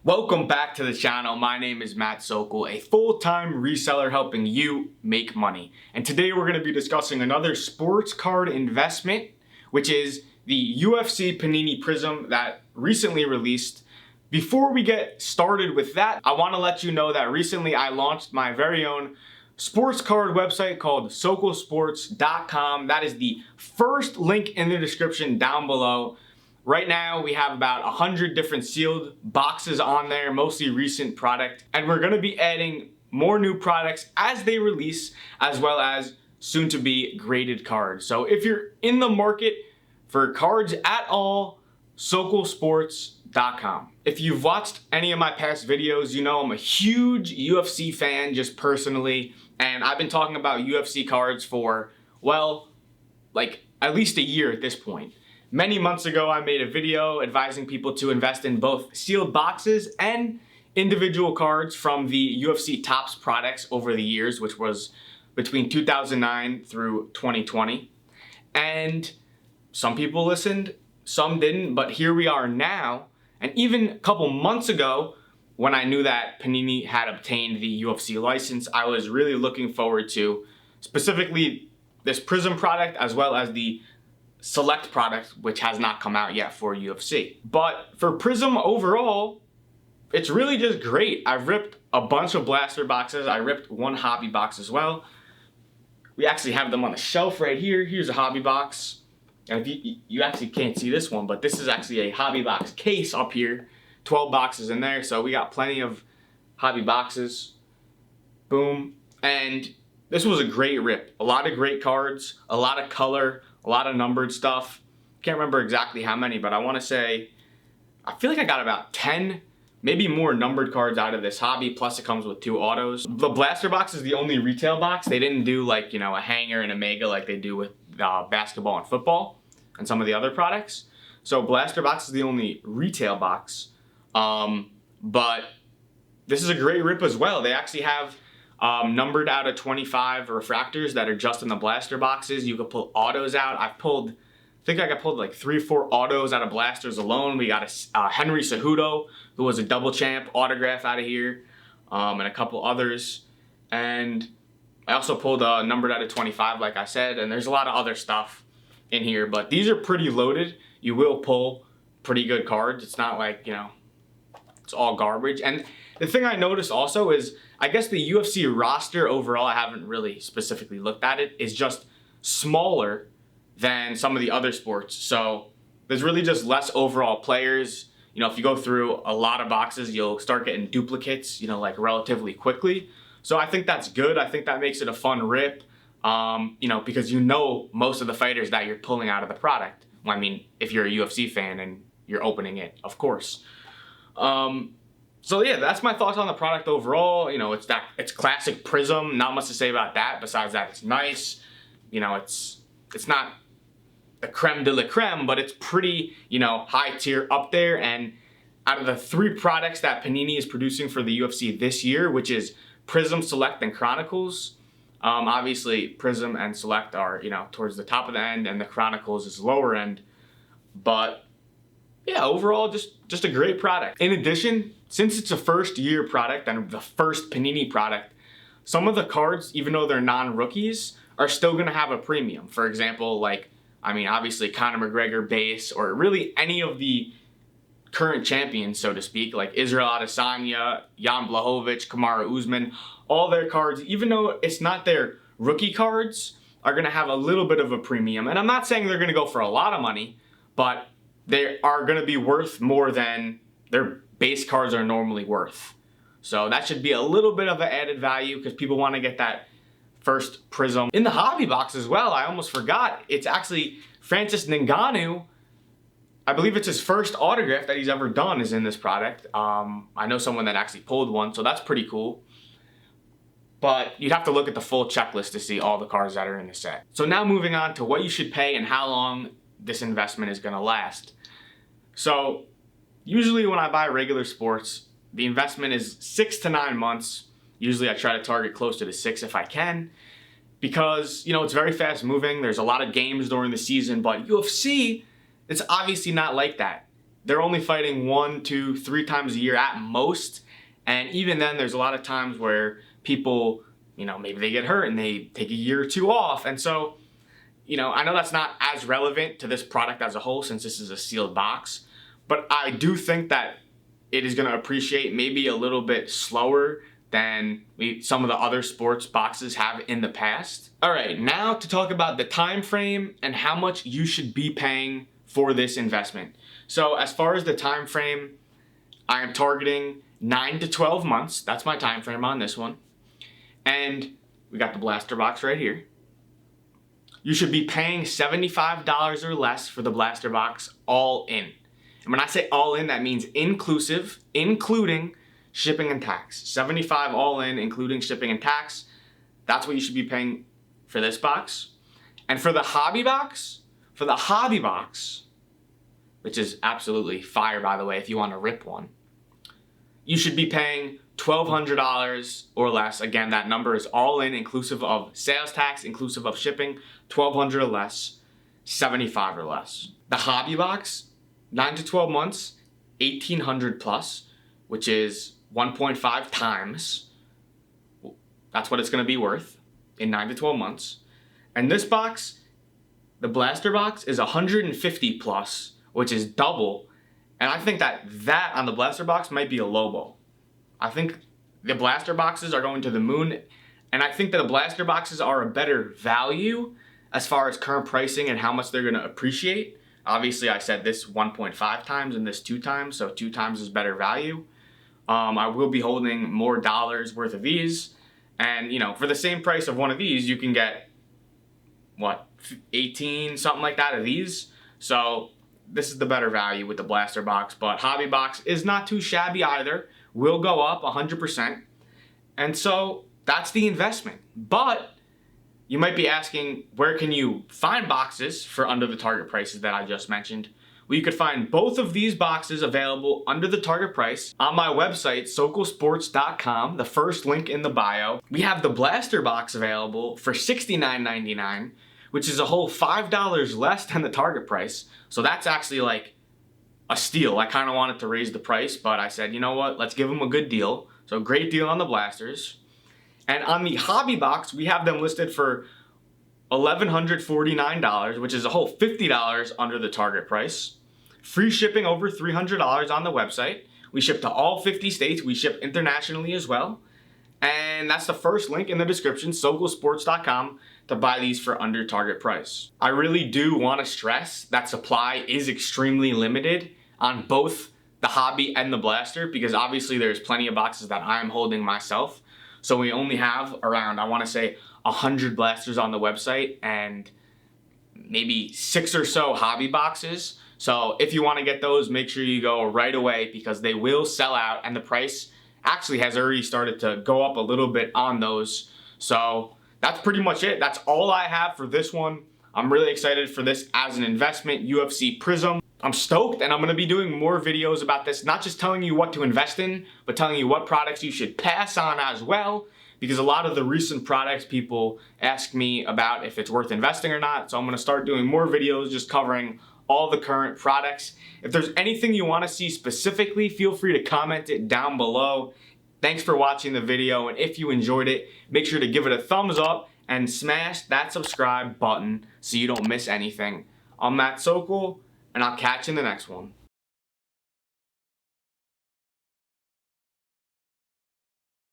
Welcome back to the channel. My name is Matt Sokol, a full-time reseller helping you make money. And today we're going to be discussing another sports card investment, which is the UFC Panini Prizm that recently released. Before we get started with that, I want to let you know that recently I launched my very own sports card website called sokolsports.com. That is the first link in the description down below. Right now, we have about 100 different sealed boxes on there, mostly recent product. And we're gonna be adding more new products as they release, as well as soon to be graded cards. So if you're in the market for cards at all, sokolsports.com. If you've watched any of my past videos, you know I'm a huge UFC fan just personally. And I've been talking about UFC cards for, well, like at least a year at this point. Many months ago, I made a video advising people to invest in both sealed boxes and individual cards from the UFC Topps products over the years, which was between 2009 through 2020. And some people listened, some didn't, but here we are now. And even a couple months ago, when I knew that Panini had obtained the UFC license, I was really looking forward to specifically this Prizm product as well as the Select product, which has not come out yet for UFC. But for Prizm overall, it's really just great. I've ripped a bunch of blaster boxes. I ripped one hobby box as well. We actually have them on the shelf right here. Here's a hobby box. And if you actually can't see this one, but this is actually a hobby box case up here. 12 boxes in there, so we got plenty of hobby boxes. Boom. And this was a great rip. A lot of great cards, a lot of color, a lot of numbered stuff. Can't remember exactly how many, but I want to say, I feel like I got about 10, maybe more numbered cards out of this hobby, plus it comes with 2 autos. The blaster box is the only retail box. They didn't do like, you know, a hanger and a mega like they do with basketball and football and some of the other products. So blaster box is the only retail box. But this is a great rip as well. They actually have numbered out of 25 refractors that are just in the blaster boxes. You could pull autos out. I think I pulled like 3 or 4 autos out of blasters alone. We got a Henry Cejudo, who was a double champ autograph out of here, and a couple others. And I also pulled a numbered out of 25, like I said, and there's a lot of other stuff in here, but these are pretty loaded. You will pull pretty good cards. It's not like, you know, it's all garbage. And the thing I noticed also is, I guess the UFC roster overall, I haven't really specifically looked at it, is just smaller than some of the other sports. So there's really just less overall players. You know, if you go through a lot of boxes, you'll start getting duplicates, you know, like relatively quickly. So I think that's good. I think that makes it a fun rip, you know, because you know most of the fighters that you're pulling out of the product. Well, I mean, if you're a UFC fan and you're opening it, of course. So yeah, that's my thoughts on the product overall. You know, it's classic Prizm. Not much to say about that. Besides that, it's nice. You know, it's not the creme de la creme, but it's pretty, you know, high tier up there. And out of the 3 products that Panini is producing for the UFC this year, which is Prizm, Select, and Chronicles, obviously Prizm and Select are, you know, towards the top of the end, and the Chronicles is lower end. But yeah, overall, just a great product. In addition, since it's a first year product and the first Panini product, some of the cards, even though they're non-rookies, are still gonna have a premium. For example, like, I mean, obviously Conor McGregor base, or really any of the current champions, so to speak, like Israel Adesanya, Jan Blachowicz, Kamaru Usman, all their cards, even though it's not their rookie cards, are gonna have a little bit of a premium. And I'm not saying they're gonna go for a lot of money, but they are gonna be worth more than their base cards are normally worth. So that should be a little bit of an added value because people want to get that first Prizm. In the hobby box as well, I almost forgot, it's actually Francis Ngannou. I believe it's his first autograph that he's ever done is in this product. I know someone that actually pulled one, so that's pretty cool. But you'd have to look at the full checklist to see all the cards that are in the set. So now moving on to what you should pay and how long this investment is gonna last. So usually when I buy regular sports, the investment is 6 to 9 months. Usually I try to target closer to 6 if I can, because, you know, it's very fast moving. There's a lot of games during the season, but UFC, it's obviously not like that. they're only fighting 1, 2, 3 times a year at most. And even then, there's a lot of times where people, maybe they get hurt and they take a year or 2 off. And so, I know that's not as relevant to this product as a whole since this is a sealed box, but I do think that it is going to appreciate maybe a little bit slower than some of the other sports boxes have in the past. All right, now to talk about the time frame and how much you should be paying for this investment. So as far as the time frame, I am targeting 9 to 12 months. That's my time frame on this one. And we got the blaster box right here. You should be paying $75 or less for the blaster box all in. And when I say all in, that means including shipping and tax. $75 all in, including shipping and tax. That's what you should be paying for this box. And for the hobby box, which is absolutely fire, by the way, if you want to rip one, you should be paying $1,200 or less. Again, that number is all in, inclusive of sales tax, inclusive of shipping, $1,200 or less, $75 or less. The hobby box, 9 to 12 months, $1,800 plus, which is 1.5 times. That's what it's going to be worth in 9 to 12 months. And this box, the blaster box, is $150 plus, which is double. And I think that on the blaster box might be a low ball. I think the blaster boxes are going to the moon, and I think that the blaster boxes are a better value as far as current pricing and how much they're going to appreciate. Obviously, I said this 1.5 times and this 2 times, so 2 times is better value. I will be holding more dollars worth of these, and for the same price of one of these, you can get, 18, something like that of these. So this is the better value with the blaster box, but hobby box is not too shabby either. Will go up 100%. And so that's the investment. But you might be asking, where can you find boxes for under the target prices that I just mentioned? Well, you could find both of these boxes available under the target price on my website, sokolsports.com, the first link in the bio. We have the blaster box available for $69.99, which is a whole $5 less than the target price. So that's actually like a steal. I kind of wanted to raise the price, but I said, you know what, let's give them a good deal. So great deal on the blasters. And on the hobby box, we have them listed for $1,149, which is a whole $50 under the target price. Free shipping over $300 on the website. We ship to all 50 states. We ship internationally as well. And that's the first link in the description, sokolsports.com, to buy these for under target price. I really do want to stress that supply is extremely limited on both the hobby and the blaster, because obviously there's plenty of boxes that I'm holding myself. So we only have around, I want to say, 100 blasters on the website and maybe 6 or so hobby boxes. So if you want to get those, make sure you go right away, because they will sell out, and the price actually has already started to go up a little bit on those. So that's pretty much it. That's all I have for this one. I'm really excited for this as an investment, UFC Prizm. I'm stoked, and I'm going to be doing more videos about this, not just telling you what to invest in, but telling you what products you should pass on as well, because a lot of the recent products people ask me about if it's worth investing or not. So I'm going to start doing more videos just covering all the current products. If there's anything you want to see specifically, feel free to comment it down below. Thanks for watching the video, and if you enjoyed it, make sure to give it a thumbs up and smash that subscribe button so you don't miss anything. I'm Matt Sokol, and I'll catch you in the next one.